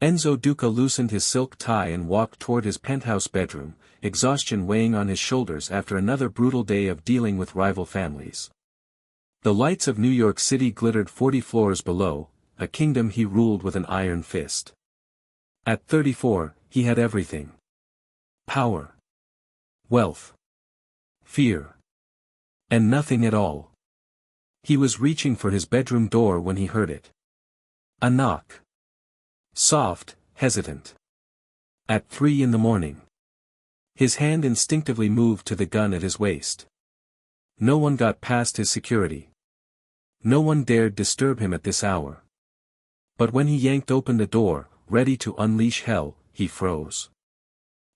Enzo Duca loosened his silk tie and walked toward his penthouse bedroom, exhaustion weighing on his shoulders after another brutal day of dealing with rival families. The lights of New York City glittered 40 floors below, a kingdom he ruled with an iron fist. At 34, he had everything. Power. Wealth. Fear. And nothing at all. He was reaching for his bedroom door when he heard it. A knock. Soft, hesitant. At 3 a.m. His hand instinctively moved to the gun at his waist. No one got past his security. No one dared disturb him at this hour. But when he yanked open the door, ready to unleash hell, he froze.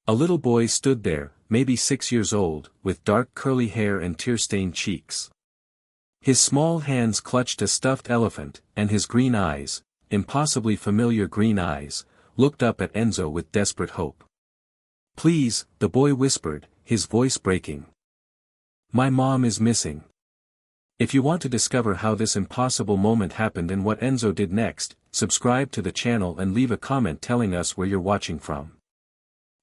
A little boy stood there, maybe 6 years old, with dark curly hair and tear-stained cheeks. His small hands clutched a stuffed elephant, and his green eyes, impossibly familiar green eyes, looked up at Enzo with desperate hope. "Please," the boy whispered, his voice breaking. "My mom is missing." If you want to discover how this impossible moment happened and what Enzo did next, subscribe to the channel and leave a comment telling us where you're watching from.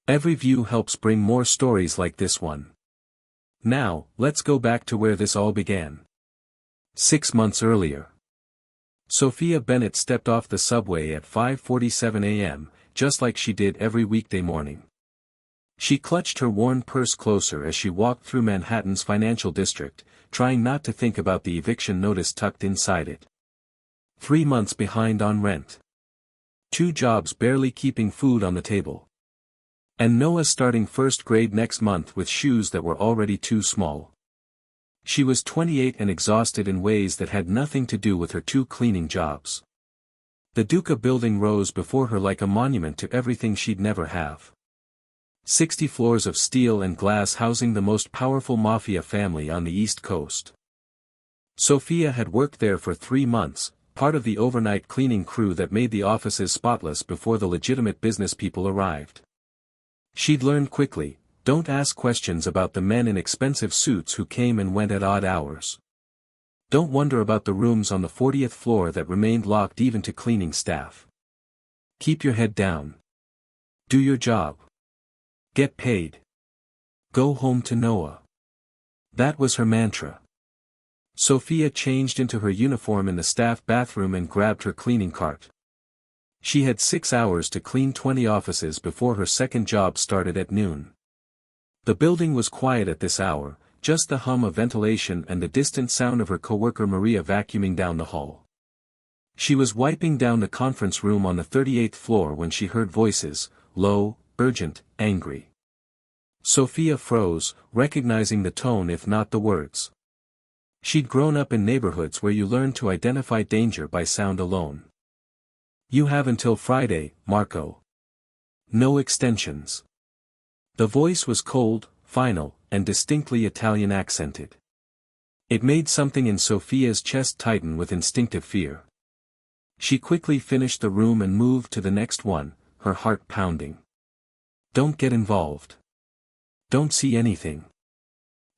Every view helps bring more stories like this one. Now, let's go back to where this all began. 6 months earlier. Sophia Bennett stepped off the subway at 5:47 a.m., just like she did every weekday morning. She clutched her worn purse closer as she walked through Manhattan's financial district, trying not to think about the eviction notice tucked inside it. 3 months behind on rent. 2 jobs barely keeping food on the table. And Noah starting first grade next month with shoes that were already too small. She was 28 and exhausted in ways that had nothing to do with her 2 cleaning jobs. The Duca building rose before her like a monument to everything she'd never have. 60 floors of steel and glass housing the most powerful Mafia family on the East Coast. Sophia had worked there for 3 months, part of the overnight cleaning crew that made the offices spotless before the legitimate business people arrived. She'd learned quickly, don't ask questions about the men in expensive suits who came and went at odd hours. Don't wonder about the rooms on the 40th floor that remained locked even to cleaning staff. Keep your head down. Do your job. Get paid. Go home to Noah. That was her mantra. Sophia changed into her uniform in the staff bathroom and grabbed her cleaning cart. She had 6 hours to clean 20 offices before her second job started at noon. The building was quiet at this hour, just the hum of ventilation and the distant sound of her coworker Maria vacuuming down the hall. She was wiping down the conference room on the 38th floor when she heard voices, low, urgent, angry. Sophia froze, recognizing the tone if not the words. She'd grown up in neighborhoods where you learned to identify danger by sound alone. "You have until Friday, Marco. No extensions." The voice was cold, final, and distinctly Italian accented. It made something in Sophia's chest tighten with instinctive fear. She quickly finished the room and moved to the next one, her heart pounding. "Don't get involved. Don't see anything.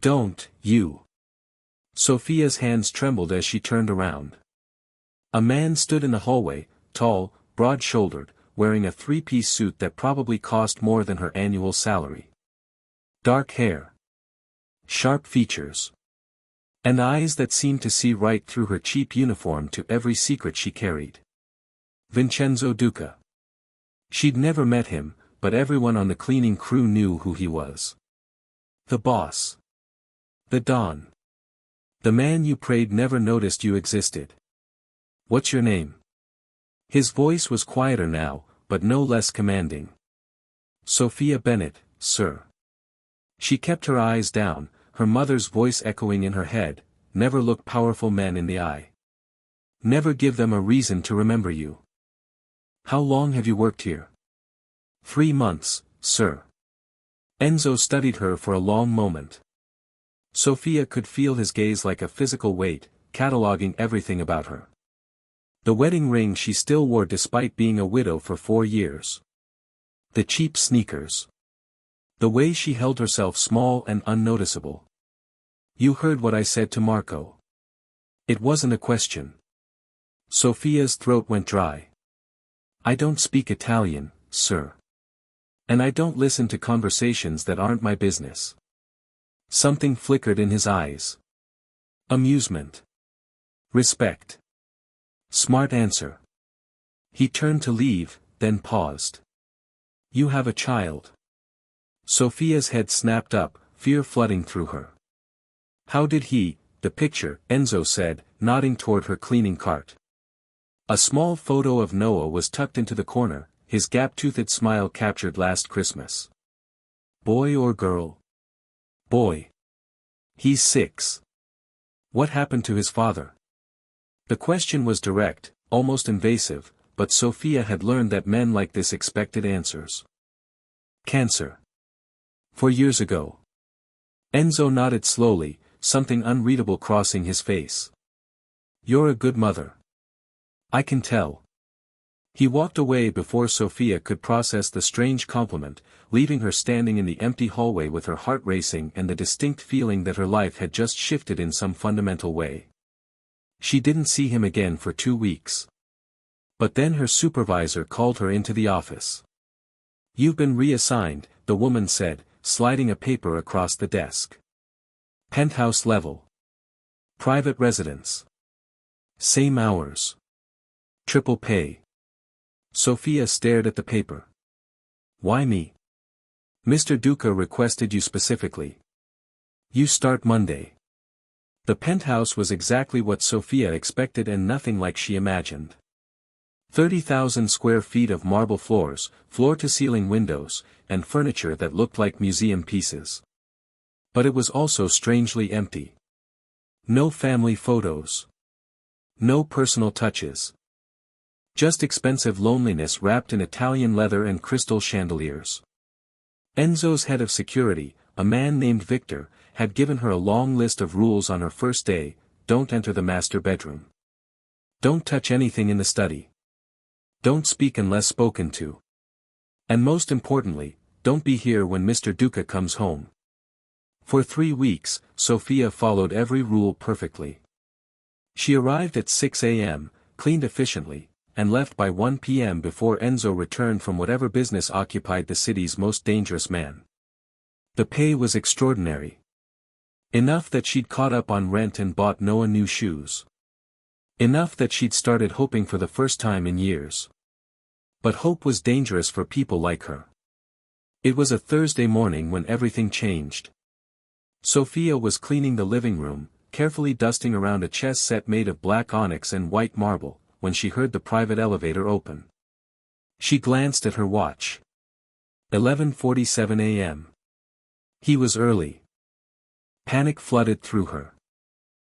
Don't, you." Sophia's hands trembled as she turned around. A man stood in the hallway, tall, broad-shouldered, wearing a 3-piece suit that probably cost more than her annual salary. Dark hair. Sharp features. And eyes that seemed to see right through her cheap uniform to every secret she carried. Enzo Duca. She'd never met him, but everyone on the cleaning crew knew who he was. The boss. The Don. The man you prayed never noticed you existed. "What's your name?" His voice was quieter now, but no less commanding. "Sophia Bennett, sir." She kept her eyes down, her mother's voice echoing in her head, "Never look powerful men in the eye. Never give them a reason to remember you." "How long have you worked here?" 3 months, sir." Enzo studied her for a long moment. Sophia could feel his gaze like a physical weight, cataloging everything about her. The wedding ring she still wore despite being a widow for 4 years. The cheap sneakers. The way she held herself small and unnoticeable. "You heard what I said to Marco. It wasn't a question." Sophia's throat went dry. I don't speak Italian, sir. And I don't listen to conversations that aren't my business. Something flickered in his eyes. Amusement. Respect. Smart answer. He turned to leave, then paused. You have a child. Sophia's head snapped up, fear flooding through her. How did he, the picture, Enzo said, nodding toward her cleaning cart. A small photo of Noah was tucked into the corner, his gap-toothed smile captured last Christmas. Boy or girl? Boy. He's 6. What happened to his father? The question was direct, almost invasive, but Sophia had learned that men like this expected answers. Cancer. 4 years ago. Enzo nodded slowly, something unreadable crossing his face. You're a good mother. I can tell. He walked away before Sophia could process the strange compliment, leaving her standing in the empty hallway with her heart racing and the distinct feeling that her life had just shifted in some fundamental way. She didn't see him again for 2 weeks. But then her supervisor called her into the office. You've been reassigned, the woman said, sliding a paper across the desk. Penthouse level. Private residence. Same hours. Triple pay. Sophia stared at the paper. Why me? Mr. Duca requested you specifically. You start Monday. The penthouse was exactly what Sophia expected and nothing like she imagined. 30,000 square feet of marble floors, floor-to-ceiling windows, and furniture that looked like museum pieces. But it was also strangely empty. No family photos. No personal touches. Just expensive loneliness wrapped in Italian leather and crystal chandeliers. Enzo's head of security, a man named Victor, had given her a long list of rules on her first day: don't enter the master bedroom. Don't touch anything in the study. Don't speak unless spoken to. And most importantly, don't be here when Mr. Duca comes home. For 3 weeks, Sophia followed every rule perfectly. She arrived at 6 a.m., cleaned efficiently, and left by 1 p.m. before Enzo returned from whatever business occupied the city's most dangerous man. The pay was extraordinary. Enough that she'd caught up on rent and bought Noah new shoes. Enough that she'd started hoping for the first time in years. But hope was dangerous for people like her. It was a Thursday morning when everything changed. Sophia was cleaning the living room, carefully dusting around a chess set made of black onyx and white marble, when she heard the private elevator open. She glanced at her watch. 11:47 a.m. He was early. Panic flooded through her.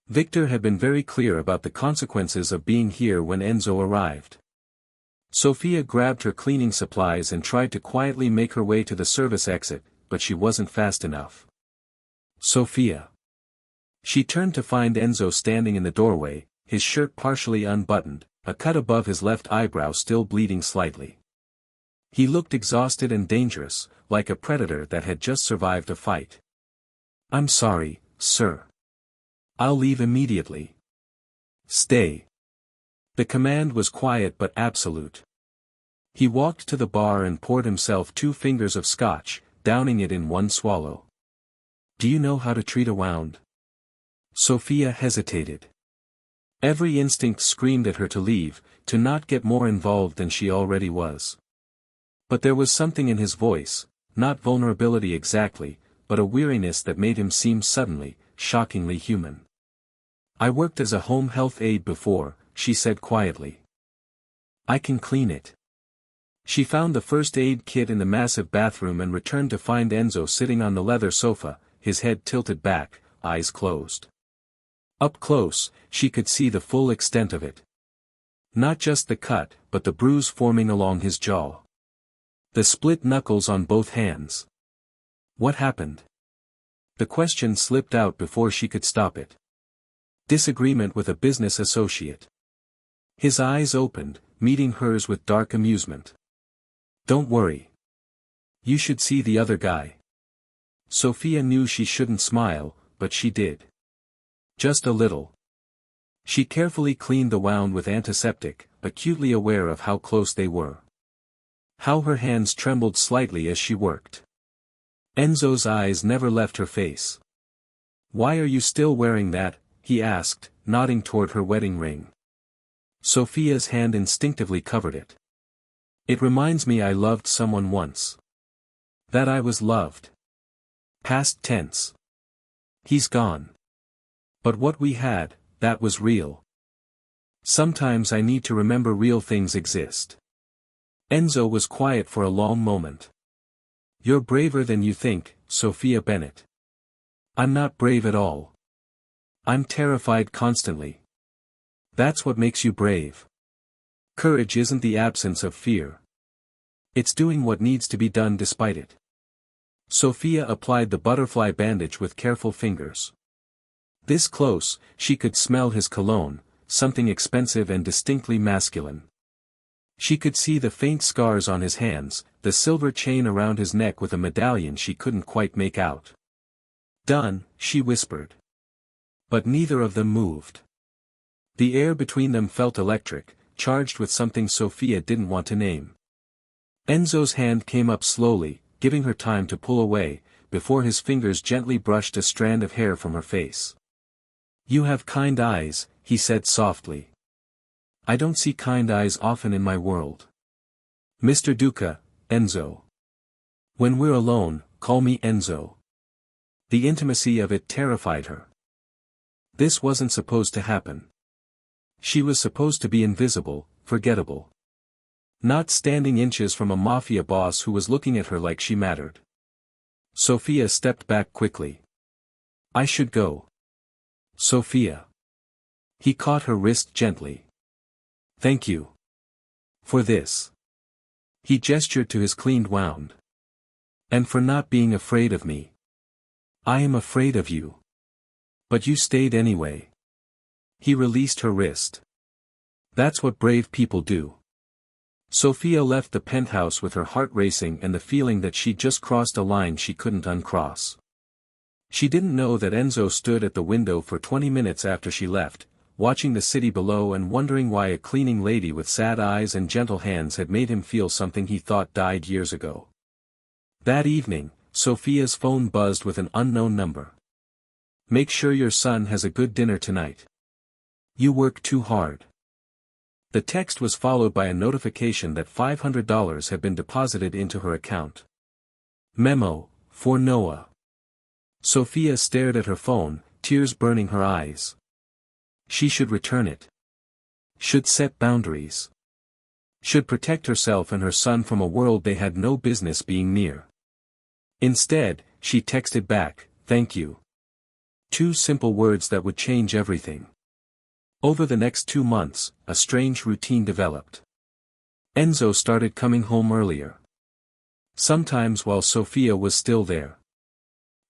Victor had been very clear about the consequences of being here when Enzo arrived. Sophia grabbed her cleaning supplies and tried to quietly make her way to the service exit, but she wasn't fast enough. Sophia. She turned to find Enzo standing in the doorway, his shirt partially unbuttoned, a cut above his left eyebrow still bleeding slightly. He looked exhausted and dangerous, like a predator that had just survived a fight. I'm sorry, sir. I'll leave immediately. Stay. The command was quiet but absolute. He walked to the bar and poured himself 2 fingers of scotch, downing it in one swallow. Do you know how to treat a wound? Sophia hesitated. Every instinct screamed at her to leave, to not get more involved than she already was. But there was something in his voice, not vulnerability exactly, but a weariness that made him seem suddenly, shockingly human. I worked as a home health aide before, she said quietly. I can clean it. She found the first aid kit in the massive bathroom and returned to find Enzo sitting on the leather sofa, his head tilted back, eyes closed. Up close, she could see the full extent of it. Not just the cut, but the bruise forming along his jaw. The split knuckles on both hands. What happened? The question slipped out before she could stop it. Disagreement with a business associate. His eyes opened, meeting hers with dark amusement. Don't worry. You should see the other guy. Sophia knew she shouldn't smile, but she did. Just a little. She carefully cleaned the wound with antiseptic, acutely aware of how close they were. How her hands trembled slightly as she worked. Enzo's eyes never left her face. "Why are you still wearing that?" he asked, nodding toward her wedding ring. Sophia's hand instinctively covered it. "It reminds me I loved someone once. That I was loved." Past tense. He's gone. But what we had, that was real. Sometimes I need to remember real things exist. Enzo was quiet for a long moment. "You're braver than you think, Sophia Bennett." "I'm not brave at all. I'm terrified constantly." "That's what makes you brave. Courage isn't the absence of fear. It's doing what needs to be done despite it." Sophia applied the butterfly bandage with careful fingers. This close, she could smell his cologne, something expensive and distinctly masculine. She could see the faint scars on his hands, the silver chain around his neck with a medallion she couldn't quite make out. "Done," she whispered. But neither of them moved. The air between them felt electric, charged with something Sophia didn't want to name. Enzo's hand came up slowly, giving her time to pull away, before his fingers gently brushed a strand of hair from her face. "You have kind eyes," he said softly. "I don't see kind eyes often in my world." "Mr. Duca, Enzo. When we're alone, call me Enzo." The intimacy of it terrified her. This wasn't supposed to happen. She was supposed to be invisible, forgettable. Not standing inches from a Mafia boss who was looking at her like she mattered. Sophia stepped back quickly. "I should go." "Sophia." He caught her wrist gently. "Thank you. For this." He gestured to his cleaned wound. "And for not being afraid of me." "I am afraid of you. But you stayed anyway." He released her wrist. "That's what brave people do." Sophia left the penthouse with her heart racing and the feeling that she'd just crossed a line she couldn't uncross. She didn't know that Enzo stood at the window for 20 minutes after she left, watching the city below and wondering why a cleaning lady with sad eyes and gentle hands had made him feel something he thought died years ago. That evening, Sophia's phone buzzed with an unknown number. "Make sure your son has a good dinner tonight. You work too hard." The text was followed by a notification that $500 had been deposited into her account. Memo, for Noah. Sophia stared at her phone, tears burning her eyes. She should return it. Should set boundaries. Should protect herself and her son from a world they had no business being near. Instead, she texted back, "Thank you." 2 simple words that would change everything. Over the next 2 months, a strange routine developed. Enzo started coming home earlier. Sometimes while Sophia was still there.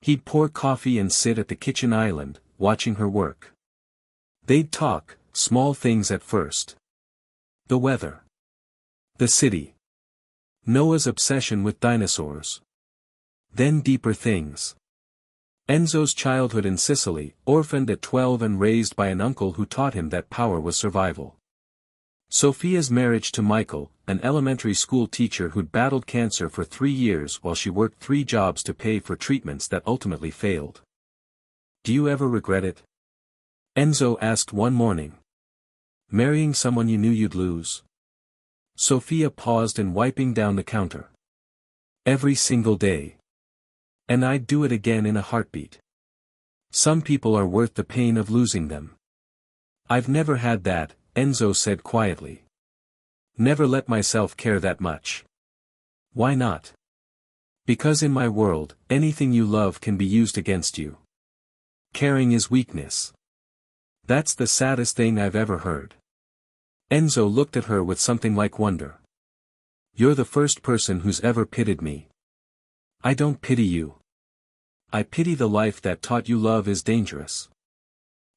He'd pour coffee and sit at the kitchen island, watching her work. They'd talk, small things at first. The weather. The city. Noah's obsession with dinosaurs. Then deeper things. Enzo's childhood in Sicily, orphaned at 12 and raised by an uncle who taught him that power was survival. Sophia's marriage to Michael, an elementary school teacher who'd battled cancer for 3 years while she worked 3 jobs to pay for treatments that ultimately failed. "Do you ever regret it?" Enzo asked one morning. "Marrying someone you knew you'd lose?" Sophia paused and wiping down the counter. "Every single day. And I'd do it again in a heartbeat. Some people are worth the pain of losing them." "I've never had that," Enzo said quietly. "Never let myself care that much." "Why not?" "Because in my world, anything you love can be used against you. Caring is weakness." "That's the saddest thing I've ever heard." Enzo looked at her with something like wonder. "You're the first person who's ever pitied me." "I don't pity you. I pity the life that taught you love is dangerous."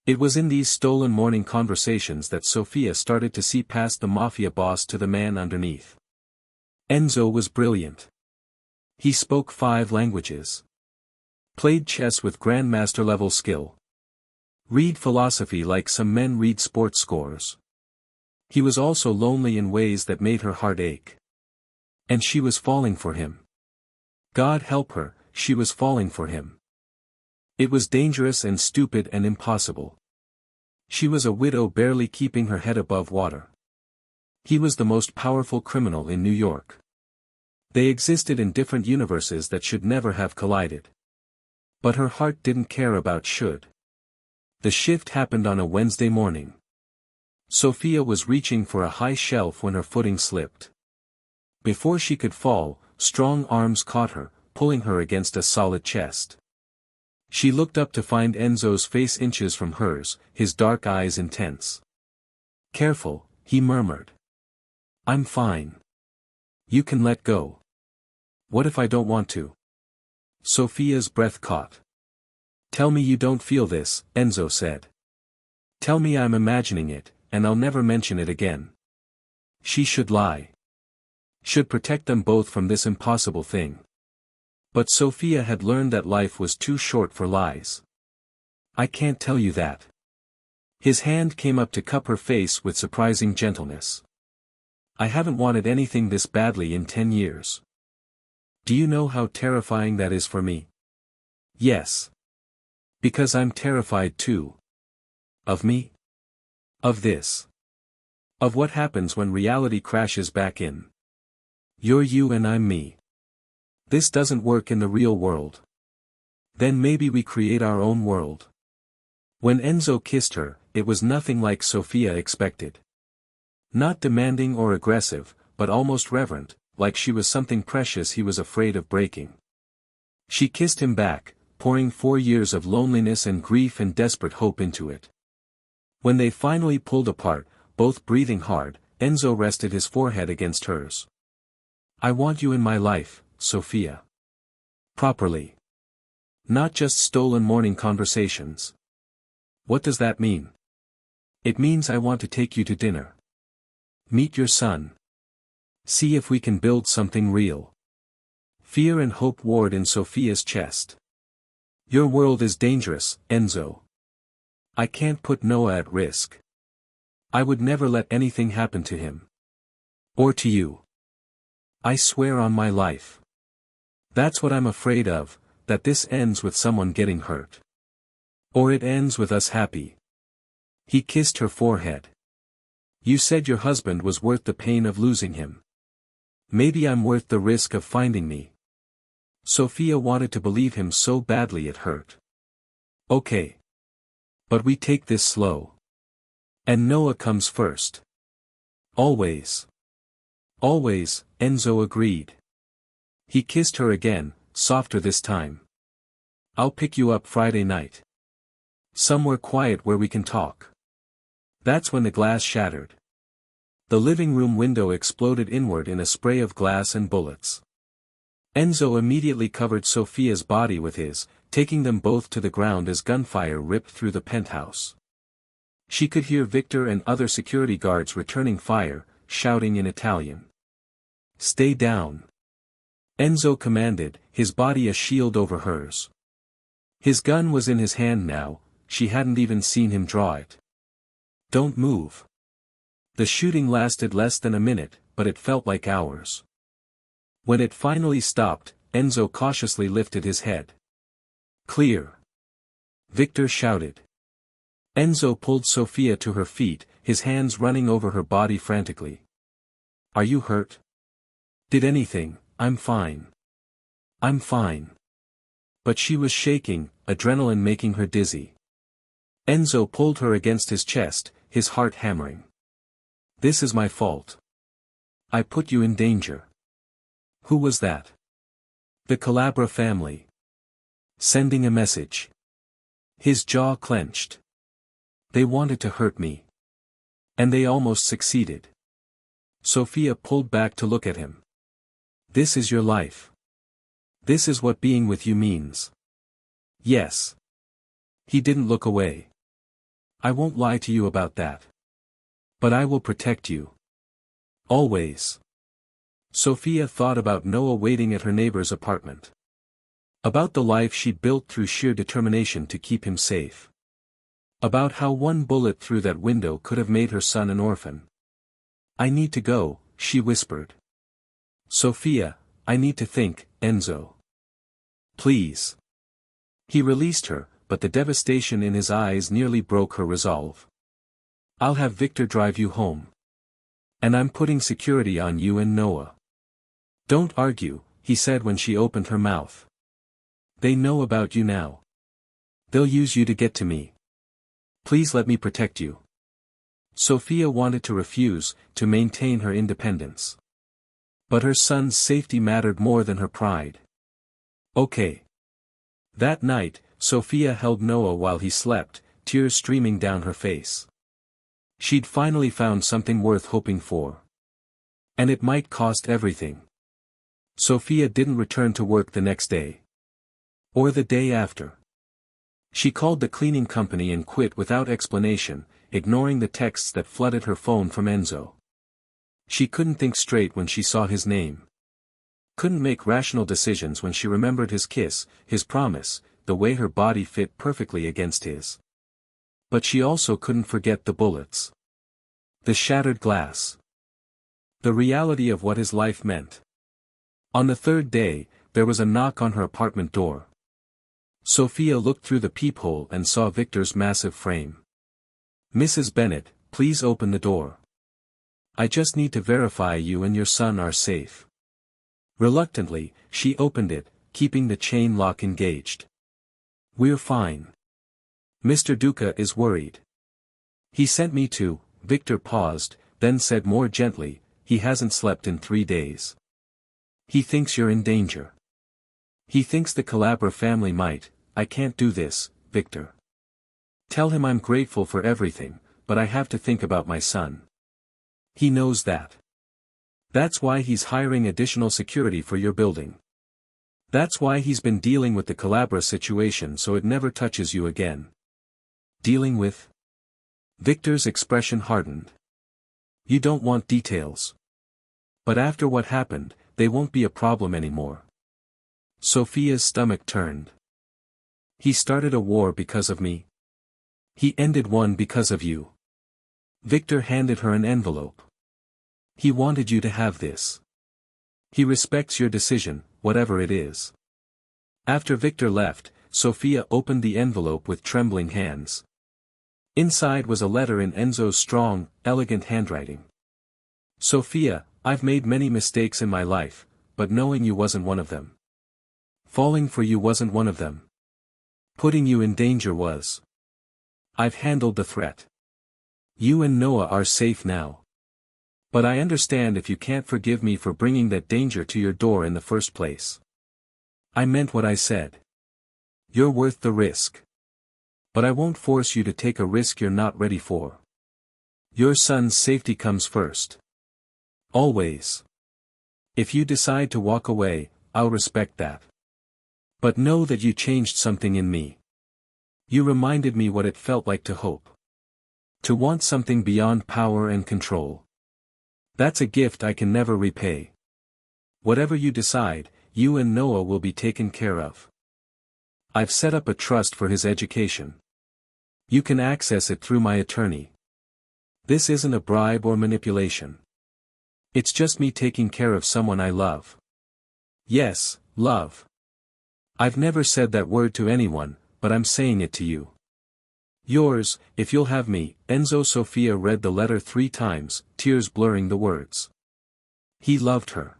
It was in these stolen morning conversations that Sophia started to see past the Mafia boss to the man underneath. Enzo was brilliant. He spoke 5 languages. Played chess with grandmaster-level skill. Read philosophy like some men read sports scores. He was also lonely in ways that made her heart ache. And she was falling for him. God help her, she was falling for him. It was dangerous and stupid and impossible. She was a widow barely keeping her head above water. He was the most powerful criminal in New York. They existed in different universes that should never have collided. But her heart didn't care about should. The shift happened on a Wednesday morning. Sophia was reaching for a high shelf when her footing slipped. Before she could fall, strong arms caught her, pulling her against a solid chest. She looked up to find Enzo's face inches from hers, his dark eyes intense. "Careful," he murmured. "I'm fine. You can let go." "What if I don't want to?" Sophia's breath caught. "Tell me you don't feel this," Enzo said. "Tell me I'm imagining it, and I'll never mention it again." She should lie. Should protect them both from this impossible thing. But Sophia had learned that life was too short for lies. "I can't tell you that." His hand came up to cup her face with surprising gentleness. "I haven't wanted anything this badly in 10 years. Do you know how terrifying that is for me?" "Yes. Because I'm terrified too." "Of me?" "Of this. Of what happens when reality crashes back in. You're you and I'm me. This doesn't work in the real world. Then maybe we create our own world." When Enzo kissed her, it was nothing like Sophia expected. Not demanding or aggressive, but almost reverent, like she was something precious he was afraid of breaking. She kissed him back, pouring 4 years of loneliness and grief and desperate hope into it. When they finally pulled apart, both breathing hard, Enzo rested his forehead against hers. "I want you in my life, Sophia. Properly. Not just stolen morning conversations." "What does that mean?" "It means I want to take you to dinner. Meet your son. See if we can build something real." Fear and hope warred in Sophia's chest. "Your world is dangerous, Enzo. I can't put Noah at risk. I would never let anything happen to him. Or to you. I swear on my life. That's what I'm afraid of, that this ends with someone getting hurt. Or it ends with us happy." He kissed her forehead. "You said your husband was worth the pain of losing him. Maybe I'm worth the risk of finding me." Sophia wanted to believe him so badly it hurt. "Okay. But we take this slow. And Noah comes first. Always." "Always," Enzo agreed. He kissed her again, softer this time. "I'll pick you up Friday night. Somewhere quiet where we can talk." That's when the glass shattered. The living room window exploded inward in a spray of glass and bullets. Enzo immediately covered Sophia's body with his, taking them both to the ground as gunfire ripped through the penthouse. She could hear Victor and other security guards returning fire, shouting in Italian. "Stay down." Enzo commanded, his body a shield over hers. His gun was in his hand now, she hadn't even seen him draw it. "Don't move." The shooting lasted less than a minute, but it felt like hours. When it finally stopped, Enzo cautiously lifted his head. "Clear." Victor shouted. Enzo pulled Sophia to her feet, his hands running over her body frantically. "Are you hurt?" "Did anything?" "I'm fine. I'm fine." But she was shaking, adrenaline making her dizzy. Enzo pulled her against his chest, his heart hammering. "This is my fault. I put you in danger." "Who was that?" "The Calabria family. Sending a message." His jaw clenched. "They wanted to hurt me. And they almost succeeded." Sophia pulled back to look at him. "This is your life. This is what being with you means." "Yes." He didn't look away. "I won't lie to you about that. But I will protect you. Always." Sophia thought about Noah waiting at her neighbor's apartment. About the life she'd built through sheer determination to keep him safe. About how one bullet through that window could have made her son an orphan. I need to go, she whispered. Sophia, I need to think, Enzo. Please. He released her, but the devastation in his eyes nearly broke her resolve. I'll have Victor drive you home. And I'm putting security on you and Noah. Don't argue, he said when she opened her mouth. They know about you now. They'll use you to get to me. Please let me protect you. Sophia wanted to refuse, to maintain her independence. But her son's safety mattered more than her pride. Okay. That night, Sophia held Noah while he slept, tears streaming down her face. She'd finally found something worth hoping for. And it might cost everything. Sophia didn't return to work the next day. Or the day after. She called the cleaning company and quit without explanation, ignoring the texts that flooded her phone from Enzo. She couldn't think straight when she saw his name. Couldn't make rational decisions when she remembered his kiss, his promise, the way her body fit perfectly against his. But she also couldn't forget the bullets. The shattered glass. The reality of what his life meant. On the third day, there was a knock on her apartment door. Sophia looked through the peephole and saw Victor's massive frame. Mrs. Bennett, please open the door. I just need to verify you and your son are safe. Reluctantly, she opened it, keeping the chain lock engaged. We're fine. Mr. Duca is worried. He sent me to. Victor paused, then said more gently, he hasn't slept in 3 days. He thinks you're in danger. He thinks the Calabra family might. I can't do this, Victor. Tell him I'm grateful for everything, but I have to think about my son. He knows that. That's why he's hiring additional security for your building. That's why he's been dealing with the Calabra situation so it never touches you again. Dealing with? Victor's expression hardened. You don't want details. But after what happened, they won't be a problem anymore. Sophia's stomach turned. He started a war because of me. He ended one because of you. Victor handed her an envelope. He wanted you to have this. He respects your decision, whatever it is. After Victor left, Sophia opened the envelope with trembling hands. Inside was a letter in Enzo's strong, elegant handwriting. Sophia, I've made many mistakes in my life, but knowing you wasn't one of them. Falling for you wasn't one of them. Putting you in danger was. I've handled the threat. You and Noah are safe now. But I understand if you can't forgive me for bringing that danger to your door in the first place. I meant what I said. You're worth the risk. But I won't force you to take a risk you're not ready for. Your son's safety comes first. Always. If you decide to walk away, I'll respect that. But know that you changed something in me. You reminded me what it felt like to hope. To want something beyond power and control. That's a gift I can never repay. Whatever you decide, you and Noah will be taken care of. I've set up a trust for his education. You can access it through my attorney. This isn't a bribe or manipulation. It's just me taking care of someone I love. Yes, love. I've never said that word to anyone, but I'm saying it to you. Yours, if you'll have me, Enzo. Sophia read the letter 3 times, tears blurring the words. He loved her.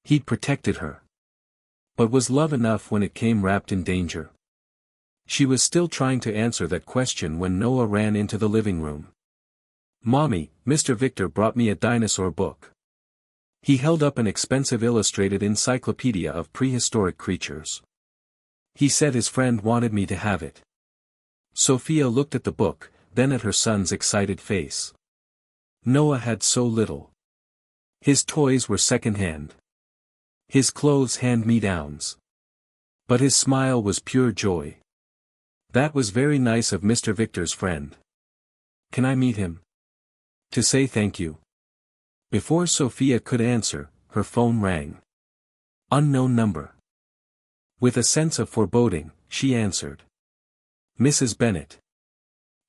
He'd protected her. But was love enough when it came wrapped in danger? She was still trying to answer that question when Noah ran into the living room. Mommy, Mr. Victor brought me a dinosaur book. He held up an expensive illustrated encyclopedia of prehistoric creatures. He said his friend wanted me to have it. Sophia looked at the book, then at her son's excited face. Noah had so little. His toys were second-hand. His clothes hand-me-downs. But his smile was pure joy. That was very nice of Mr. Victor's friend. Can I meet him? To say thank you. Before Sophia could answer, her phone rang. Unknown number. With a sense of foreboding, she answered. Mrs. Bennett.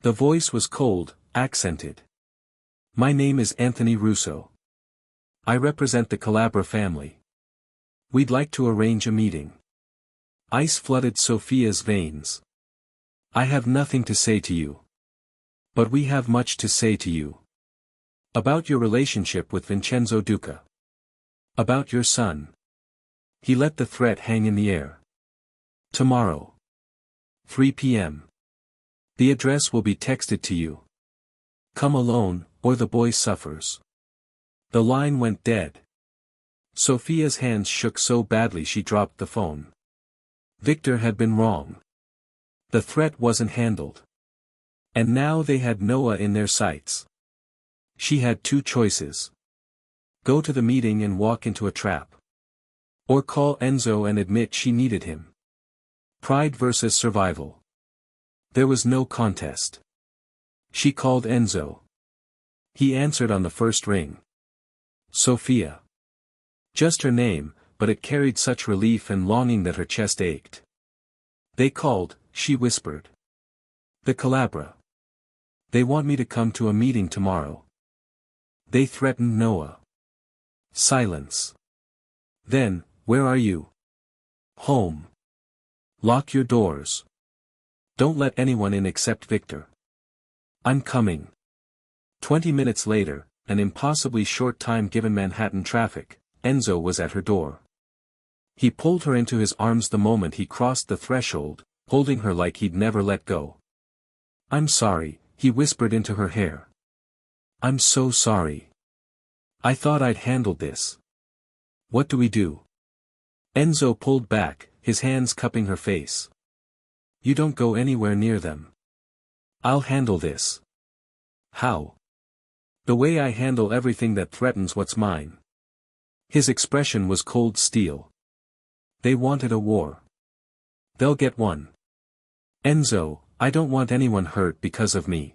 The voice was cold, accented. My name is Anthony Russo. I represent the Calabra family. We'd like to arrange a meeting. Ice flooded Sophia's veins. I have nothing to say to you. But we have much to say to you. About your relationship with Vincenzo Duca. About your son. He let the threat hang in the air. Tomorrow. 3 p.m. The address will be texted to you. Come alone, or the boy suffers. The line went dead. Sophia's hands shook so badly she dropped the phone. Victor had been wrong. The threat wasn't handled. And now they had Noah in their sights. She had two choices. Go to the meeting and walk into a trap. Or call Enzo and admit she needed him. Pride versus survival. There was no contest. She called Enzo. He answered on the first ring. Sophia. Just her name, but it carried such relief and longing that her chest ached. They called, she whispered. The Calabra. They want me to come to a meeting tomorrow. They threatened Noah. Silence. Then, where are you? Home. Lock your doors. Don't let anyone in except Victor. I'm coming. 20 minutes later, an impossibly short time given Manhattan traffic, Enzo was at her door. He pulled her into his arms the moment he crossed the threshold, holding her like he'd never let go. I'm sorry, he whispered into her hair. I'm so sorry. I thought I'd handled this. What do we do? Enzo pulled back, his hands cupping her face. You don't go anywhere near them. I'll handle this. How? The way I handle everything that threatens what's mine. His expression was cold steel. They wanted a war. They'll get one. Enzo, I don't want anyone hurt because of me.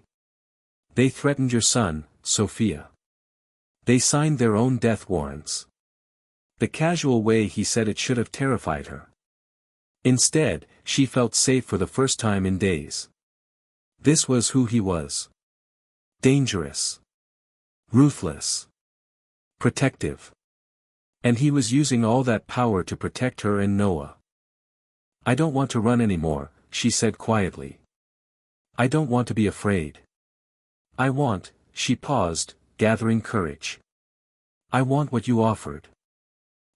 They threatened your son, Sophia. They signed their own death warrants. The casual way he said it should have terrified her. Instead, she felt safe for the first time in days. This was who he was. Dangerous. Ruthless. Protective. And he was using all that power to protect her and Noah. I don't want to run anymore, she said quietly. I don't want to be afraid. I want, she paused, gathering courage. I want what you offered.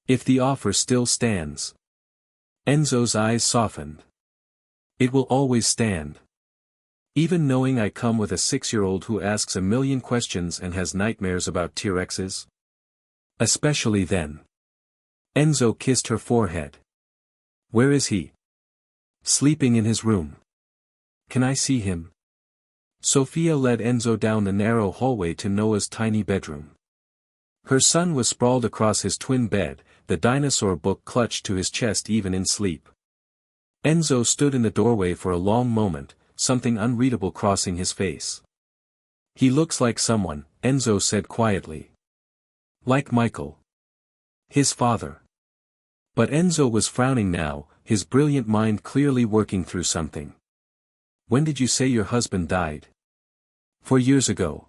If the offer still stands. Enzo's eyes softened. It will always stand. Even knowing I come with a 6-year-old who asks a million questions and has nightmares about T-Rexes? Especially then. Enzo kissed her forehead. Where is he? Sleeping in his room. Can I see him? Sophia led Enzo down the narrow hallway to Noah's tiny bedroom. Her son was sprawled across his twin bed, the dinosaur book clutched to his chest even in sleep. Enzo stood in the doorway for a long moment, something unreadable crossing his face. He looks like someone, Enzo said quietly. Like Michael. His father. But Enzo was frowning now, his brilliant mind clearly working through something. When did you say your husband died? 4 years ago.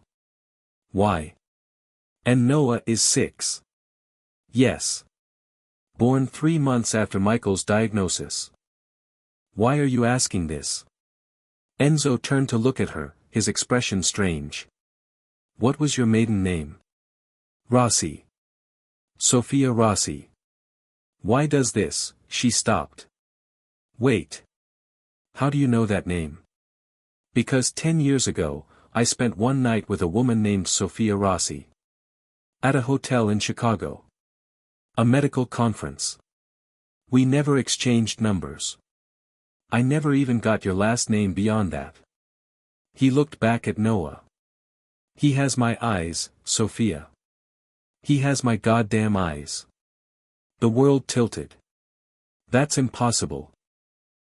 Why? And Noah is 6. Yes. Born 3 months after Michael's diagnosis. Why are you asking this? Enzo turned to look at her, his expression strange. What was your maiden name? Rossi. Sophia Rossi. Why does this? She stopped. Wait. How do you know that name? Because 10 years ago, I spent one night with a woman named Sophia Rossi. At a hotel in Chicago. A medical conference. We never exchanged numbers. I never even got your last name beyond that. He looked back at Noah. He has my eyes, Sophia. He has my goddamn eyes. The world tilted. That's impossible.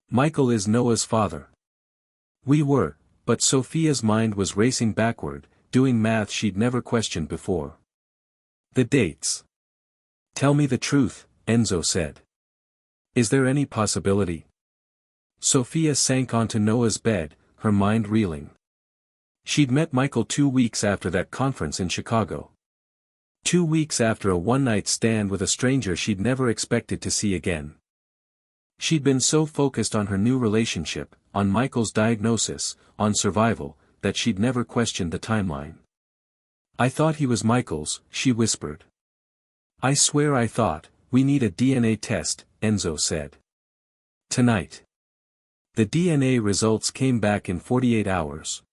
Michael is Noah's father. We were, but Sophia's mind was racing backward, doing math she'd never questioned before. The dates. Tell me the truth, Enzo said. Is there any possibility? Sophia sank onto Noah's bed, her mind reeling. She'd met Michael 2 weeks after that conference in Chicago. 2 weeks after a one-night stand with a stranger she'd never expected to see again. She'd been so focused on her new relationship, on Michael's diagnosis, on survival, that she'd never questioned the timeline. "I thought he was Michael's," she whispered. "I swear I thought, we need a DNA test," Enzo said. "Tonight." The DNA results came back in 48 hours.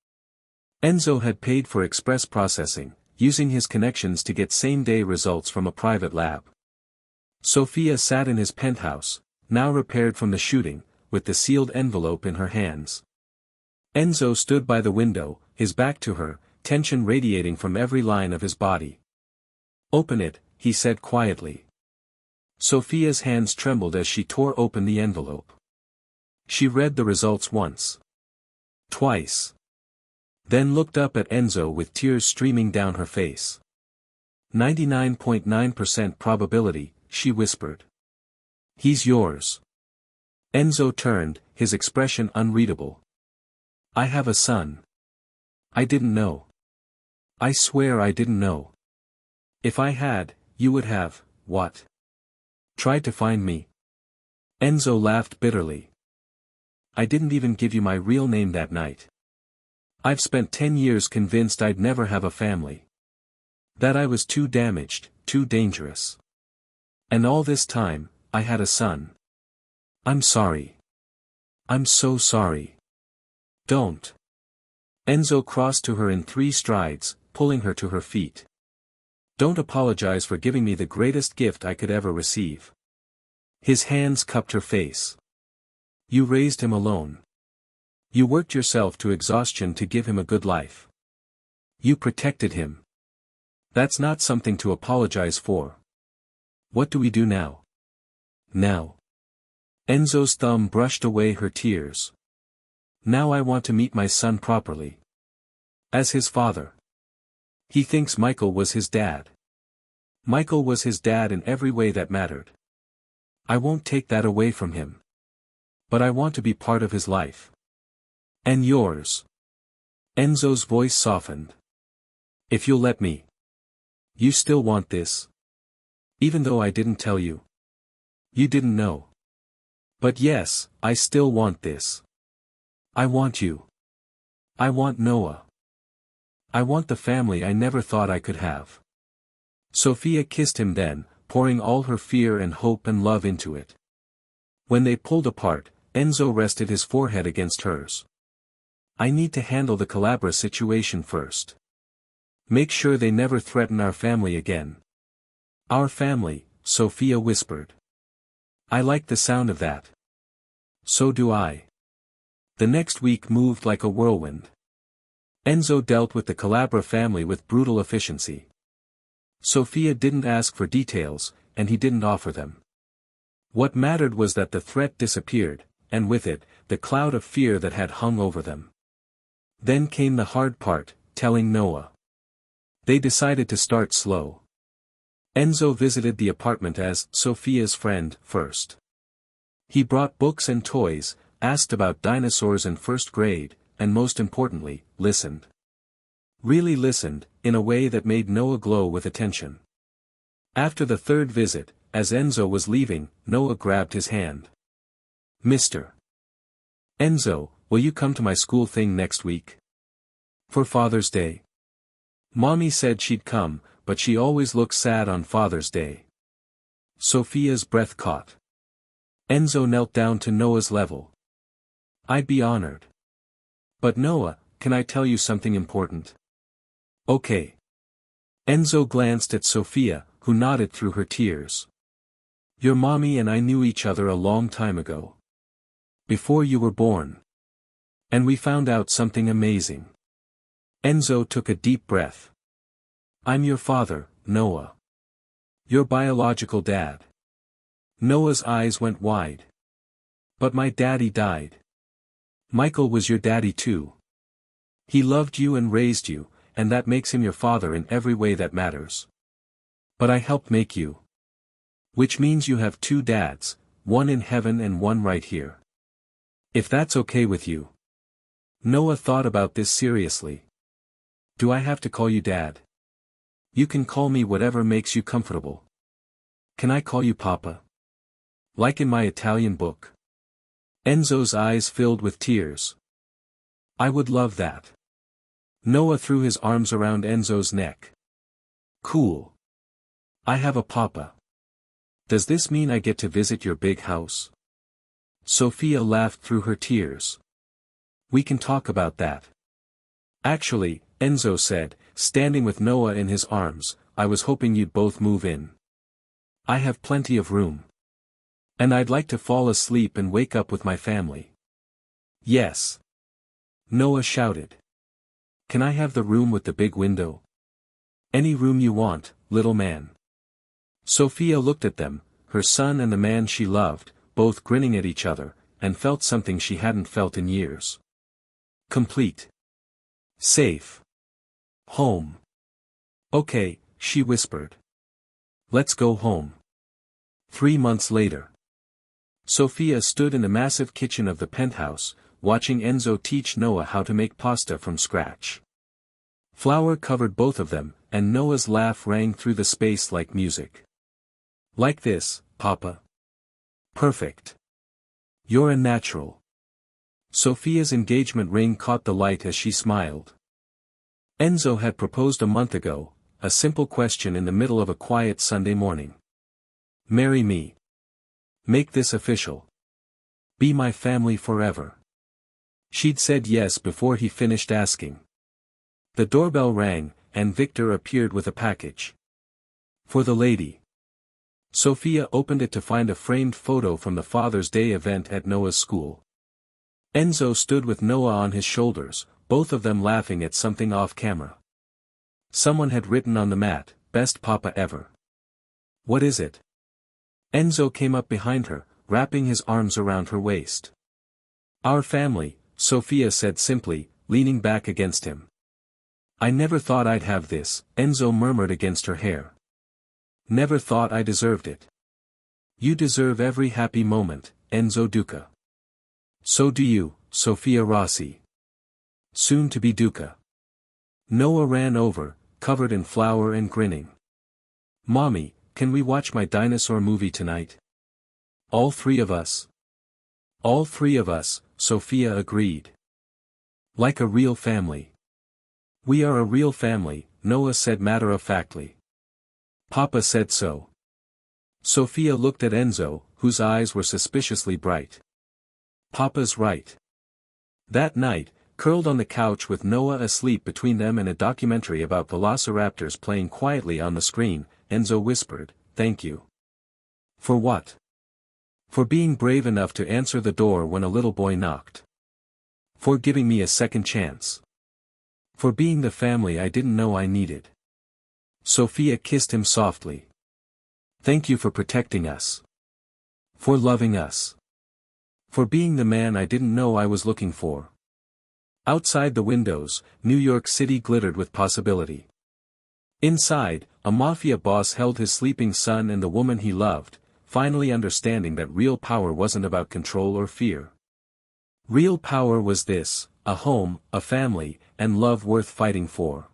Enzo had paid for express processing, using his connections to get same-day results from a private lab. Sophia sat in his penthouse, now repaired from the shooting, with the sealed envelope in her hands. Enzo stood by the window, his back to her, tension radiating from every line of his body. "Open it," he said quietly. Sophia's hands trembled as she tore open the envelope. She read the results once. Twice. Then looked up at Enzo with tears streaming down her face. 99.9% probability, she whispered. "He's yours." Enzo turned, his expression unreadable. "I have a son. I didn't know. I swear I didn't know. If I had, you would have, what? Tried to find me?" Enzo laughed bitterly. "I didn't even give you my real name that night. I've spent 10 years convinced I'd never have a family. That I was too damaged, too dangerous. And all this time, I had a son. I'm sorry. I'm so sorry. Don't." Enzo crossed to her in 3 strides, pulling her to her feet. "Don't apologize for giving me the greatest gift I could ever receive." His hands cupped her face. "You raised him alone. You worked yourself to exhaustion to give him a good life. You protected him. That's not something to apologize for. What do we do now?" "Now." Enzo's thumb brushed away her tears. "Now I want to meet my son properly. As his father. He thinks Michael was his dad. Michael was his dad in every way that mattered. I won't take that away from him. But I want to be part of his life. And yours." Enzo's voice softened. "If you'll let me. You still want this? Even though I didn't tell you. You didn't know. But yes, I still want this. I want you. I want Noah. I want the family I never thought I could have." Sophia kissed him then, pouring all her fear and hope and love into it. When they pulled apart, Enzo rested his forehead against hers. "I need to handle the Calabria situation first. Make sure they never threaten our family again." "Our family," Sophia whispered. "I like the sound of that." "So do I." The next week moved like a whirlwind. Enzo dealt with the Calabria family with brutal efficiency. Sophia didn't ask for details, and he didn't offer them. What mattered was that the threat disappeared, and with it, the cloud of fear that had hung over them. Then came the hard part, telling Noah. They decided to start slow. Enzo visited the apartment as Sophia's friend first. He brought books and toys, asked about dinosaurs and first grade, and most importantly, listened. Really listened, in a way that made Noah glow with attention. After the 3rd visit, as Enzo was leaving, Noah grabbed his hand. "Mr. Enzo, will you come to my school thing next week? For Father's Day?" Mommy said she'd come, but she always looks sad on Father's Day. Sophia's breath caught. Enzo knelt down to Noah's level. "I'd be honored. But Noah, can I tell you something important?" "Okay." Enzo glanced at Sophia, who nodded through her tears. "Your mommy and I knew each other a long time ago. Before you were born. And we found out something amazing." Enzo took a deep breath. "I'm your father, Noah. Your biological dad." Noah's eyes went wide. "But my daddy died." "Michael was your daddy too. He loved you and raised you, and that makes him your father in every way that matters. But I helped make you. Which means you have 2 dads, one in heaven and one right here. If that's okay with you." Noah thought about this seriously. Do I have to call you Dad? You can call me whatever makes you comfortable. Can I call you Papa? Like in my Italian book? Enzo's eyes filled with tears. I would love that. Noah threw his arms around Enzo's neck. Cool. I have a papa. Does this mean I get to visit your big house? Sophia laughed through her tears. We can talk about that. Actually, Enzo said, standing with Noah in his arms, I was hoping you'd both move in. I have plenty of room. And I'd like to fall asleep and wake up with my family. Yes. Noah shouted. Can I have the room with the big window? Any room you want, little man. Sophia looked at them, her son and the man she loved, both grinning at each other, and felt something she hadn't felt in years. Complete. Safe. Home. Okay, she whispered. Let's go home. 3 months later. Sophia stood in the massive kitchen of the penthouse, watching Enzo teach Noah how to make pasta from scratch. Flour covered both of them, and Noah's laugh rang through the space like music. Like this, Papa. Perfect. You're a natural. Sophia's engagement ring caught the light as she smiled. Enzo had proposed a month ago, a simple question in the middle of a quiet Sunday morning. Marry me. Make this official. Be my family forever. She'd said yes before he finished asking. The doorbell rang, and Victor appeared with a package. For the lady. Sophia opened it to find a framed photo from the Father's Day event at Noah's school. Enzo stood with Noah on his shoulders, both of them laughing at something off camera. Someone had written on the mat, "Best Papa ever." What is it? Enzo came up behind her, wrapping his arms around her waist. Our family, Sophia said simply, leaning back against him. I never thought I'd have this, Enzo murmured against her hair. Never thought I deserved it. You deserve every happy moment, Enzo Duca. So do you, Sophia Rossi. Soon to be Duca. Noah ran over, covered in flour and grinning. Mommy, can we watch my dinosaur movie tonight? All 3 of us. All 3 of us, Sophia agreed. Like a real family. We are a real family, Noah said matter-of-factly. Papa said so. Sophia looked at Enzo, whose eyes were suspiciously bright. Papa's right. That night, curled on the couch with Noah asleep between them and a documentary about velociraptors playing quietly on the screen, Enzo whispered, "Thank you." For what? For being brave enough to answer the door when a little boy knocked. For giving me a second chance. For being the family I didn't know I needed. Sophia kissed him softly. Thank you for protecting us. For loving us. For being the man I didn't know I was looking for. Outside the windows, New York City glittered with possibility. Inside, a mafia boss held his sleeping son and the woman he loved, finally understanding that real power wasn't about control or fear. Real power was this, a home, a family, and love worth fighting for.